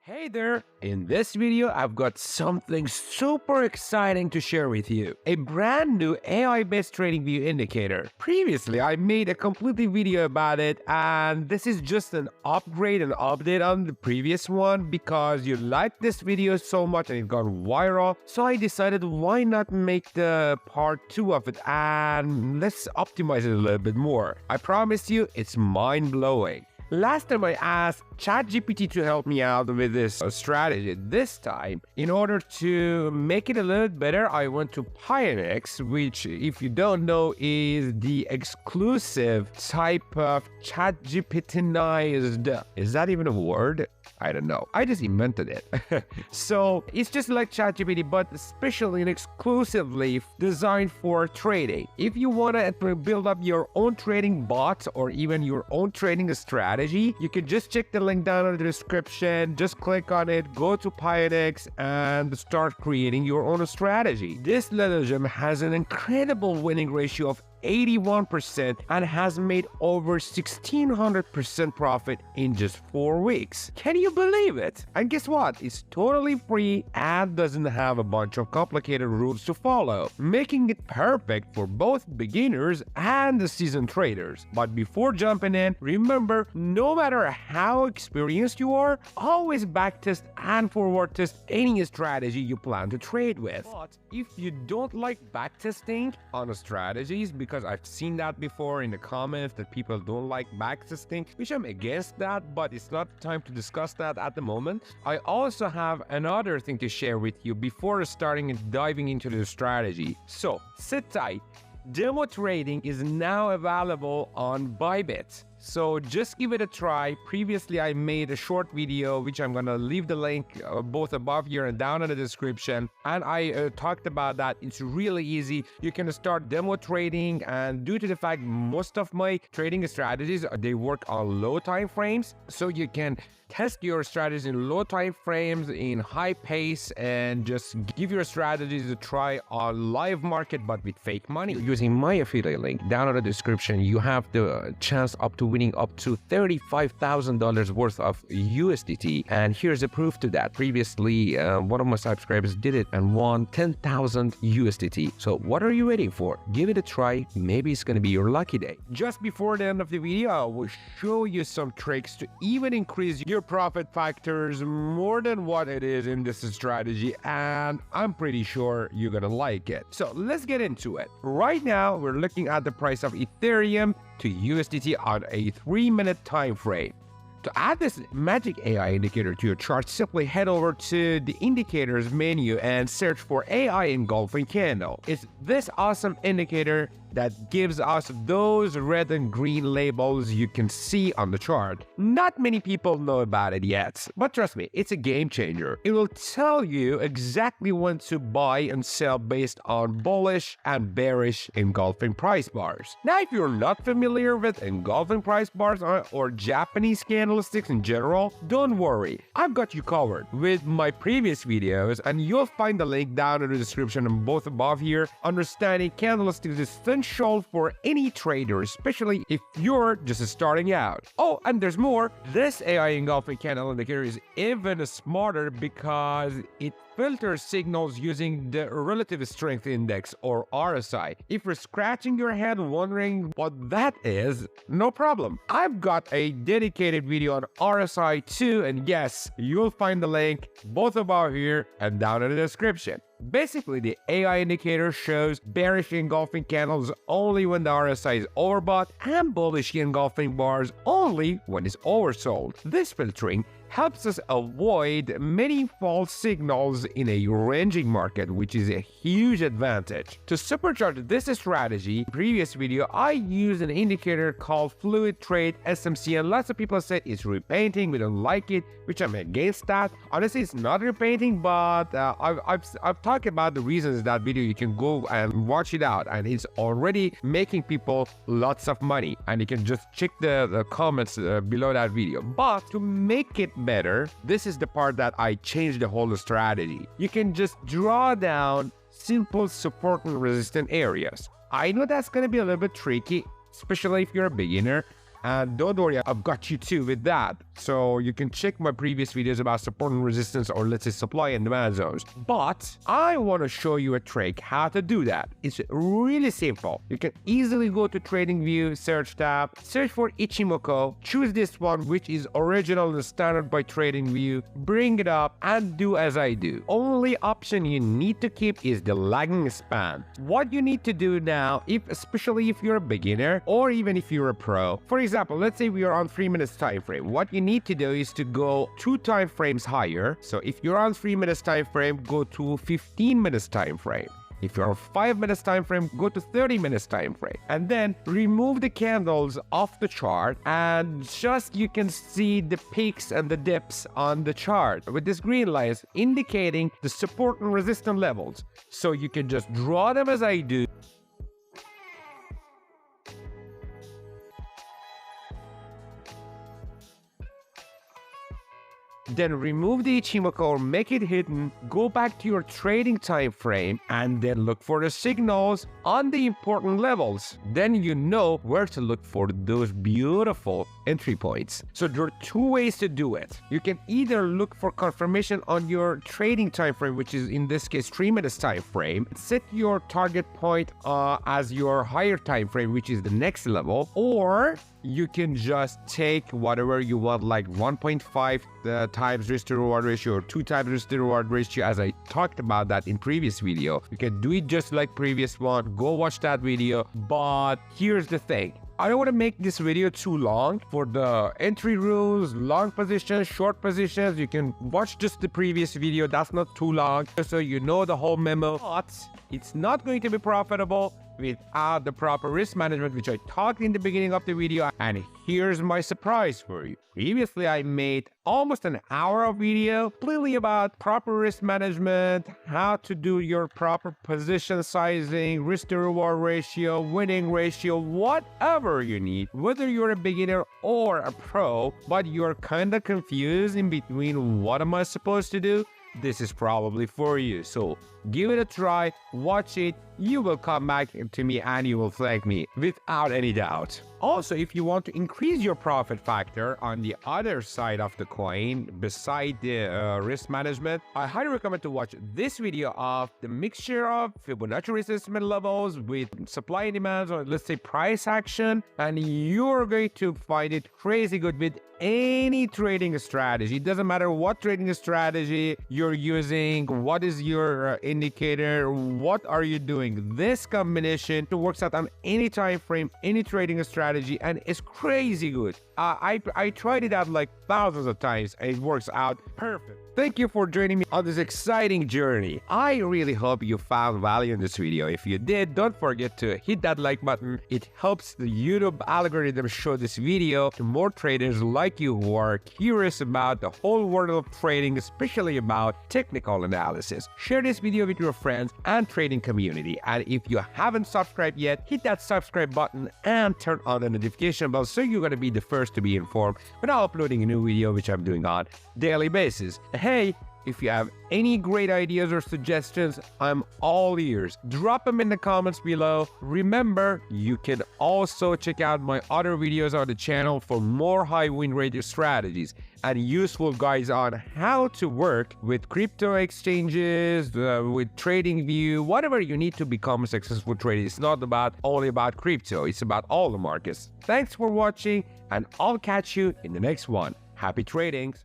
Hey there! In this video, I've got something super exciting to share with you. A brand new AI-based TradingView indicator. Previously, I made a completely video about it, and this is just an upgrade and update on the previous one because you liked this video so much and it got viral. So I decided why not make the part 2 of it and let's optimize it a little bit more. I promise you, it's mind-blowing. Last time I asked ChatGPT to help me out with this strategy. This time, in order to make it a little better, I went to Pyrex, which, if you don't know, is the exclusive type of ChatGPT-ized. Is that even a word? I don't know. I just invented it. So it's just like ChatGPT, but especially and exclusively designed for trading. If you want to build up your own trading bot or even your own trading strategy, you can just check the link down in the description. Just click on it, go to Pyrex, and start creating your own strategy. This little gem has an incredible winning ratio of 81% and has made over 1600% profit in just 4 weeks. Can you believe it? And guess what? It's totally free and doesn't have a bunch of complicated rules to follow, making it perfect for both beginners and the seasoned traders. But before jumping in, remember, no matter how experienced you are, always backtest and forward test any strategy you plan to trade with. But if you don't like backtesting on strategies, because I've seen that before in the comments that people don't like backtesting, which I'm against that, but it's not time to discuss that at the moment. I also have another thing to share with you before starting and diving into the strategy. So sit tight. Demo trading is now available on Bybit. So just give it a try. Previously, I made a short video, which I'm going to leave the link both above here and down in the description. And I talked about that. It's really easy. You can start demo trading, and due to the fact most of my trading strategies, they work on low time frames. So you can test your strategies in low time frames, in high pace, and just give your strategies a try on live market, but with fake money. Using my affiliate link down in the description, you have the chance up to winning up to $35,000 worth of USDT. And here's the proof to that. Previously, one of my subscribers did it and won 10,000 USDT. So what are you waiting for? Give it a try. Maybe it's going to be your lucky day. Just before the end of the video, I will show you some tricks to even increase your profit factors more than what it is in this strategy, and I'm pretty sure you're gonna like it. So let's get into it. Right now, we're looking at the price of Ethereum to USDT on a 3-minute time frame. To add this magic AI indicator to your chart, simply head over to the indicators menu and search for AI-Engulfing candle. It's this awesome indicator that gives us those red and green labels you can see on the chart. Not many people know about it yet, but trust me, it's a game changer. It will tell you exactly when to buy and sell based on bullish and bearish engulfing price bars. Now, if you're not familiar with engulfing price bars or Japanese candlesticks in general, don't worry. I've got you covered with my previous videos, and you'll find the link down in the description and both above here. Understanding candlesticks is essential for any trader, especially if you're just starting out. Oh, and there's more. This AI engulfing candle indicator is even smarter because it filters signals using the relative strength index, or RSI. If you're scratching your head wondering what that is, no problem. I've got a dedicated video on RSI too, and yes, you'll find the link both above here and down in the description. Basically, the AI indicator shows bearish engulfing candles only when the RSI is overbought and bullish engulfing bars only when it's oversold. This filtering helps us avoid many false signals in a ranging market, which is a huge advantage. To supercharge this strategy, previous video, I used an indicator called Fluid Trade SMC, and lots of people said it's repainting, we don't like it, which I'm against that. Honestly, it's not repainting, but I've talked about the reasons in that video. You can go and watch it out, and it's already making people lots of money, and you can just check the comments below that video. But to make it better, this is the part that I changed the whole strategy. You can just draw down simple support and resistance areas. I know that's going to be a little bit tricky, especially if you're a beginner, And don't worry, I've got you too with that. So you can check my previous videos about support and resistance, or let's say supply and demand zones. But I want to show you a trick how to do that. It's really simple. You can easily go to TradingView search tab, search for Ichimoku, choose this one which is original and standard by TradingView, bring it up and do as I do. Only option you need to keep is the lagging span. What you need to do now, especially if you're a beginner or even if you're a pro, for example, let's say we are on 3 minutes time frame. What you need to do is to go 2 time frames higher. So if you're on 3 minutes time frame, go to 15 minutes time frame. If you're on 5 minutes time frame, go to 30 minutes time frame, and then remove the candles off the chart, and just you can see the peaks and the dips on the chart with this green lines indicating the support and resistance levels. So you can just draw them as I do. Then remove the Ichimoku or make it hidden, go back to your trading time frame, and then look for the signals on the important levels. Then you know where to look for those beautiful entry points. So there are 2 ways to do it. You can either look for confirmation on your trading time frame, which is in this case 3 minutes time frame, set your target point as your higher time frame, which is the next level, or you can just take whatever you want, like 1.5 times risk to reward ratio or 2 times risk to reward ratio, as I talked about that in previous video. You can do it just like previous one. Go watch that video. But here's the thing. I don't want to make this video too long. For the entry rules, long positions, short positions, you can watch just the previous video. That's not too long, so you know the whole memo. But it's not going to be profitable without the proper risk management, which I talked in the beginning of the video. And here's my surprise for you. Previously, I made almost an hour of video completely about proper risk management, how to do your proper position sizing, risk to reward ratio, winning ratio, whatever you need, whether you're a beginner or a pro, but you're kind of confused in between what am I supposed to do. This is probably for you. So give it a try, watch it, you will come back to me and you will thank me without any doubt. Also, if you want to increase your profit factor on the other side of the coin, beside the risk management, I highly recommend to watch this video of the mixture of Fibonacci resistance levels with supply and demand, or let's say price action, and you're going to find it crazy good with any trading strategy. It doesn't matter what trading strategy you're using, what is your indicator, what are you doing. This combination works out on any time frame, any trading strategy, and it's crazy good. I tried it out like thousands of times and it works out perfect. Thank you for joining me on this exciting journey. I really hope you found value in this video. If you did, don't forget to hit that like button. It helps the YouTube algorithm show this video to more traders like you who are curious about the whole world of trading, especially about technical analysis. Share this video with your friends and trading community. And if you haven't subscribed yet, hit that subscribe button and turn on the notification bell so you're going to be the first to be informed when I'm uploading a new video, which I'm doing on a daily basis. Hey, if you have any great ideas or suggestions, I'm all ears. Drop them in the comments below. Remember, you can also check out my other videos on the channel for more high win rate strategies and useful guides on how to work with crypto exchanges, with TradingView, whatever you need to become a successful trader. It's not only about crypto, it's about all the markets. Thanks for watching, and I'll catch you in the next one. Happy tradings!